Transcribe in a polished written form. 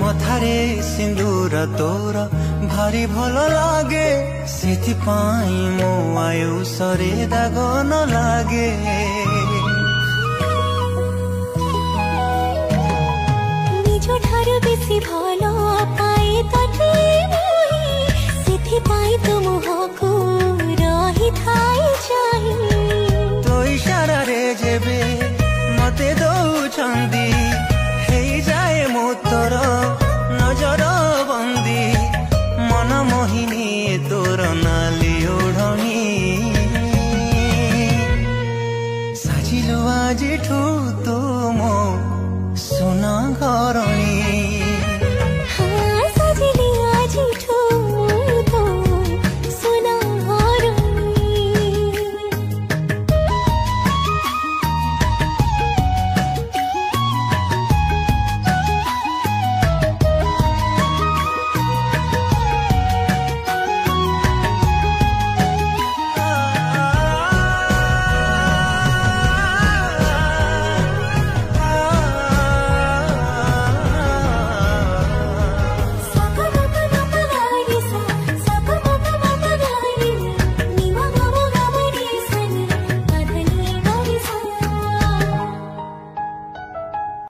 मथारे सिंदूर तोर भारी भल लागे सेथिपाई मो आयुषरे दाग न लागे निज ठार बेसी भल पाए तटे मोहि सेथिपाई तुमको रही थाई चाहि तो इशारा रे जेबे मते दौछंदी हे जाए मो तोर नजर बंदी मन मोहिनी तोर नाली ओढ़नी साजिलो आजिठू तो मो सोना घरणी।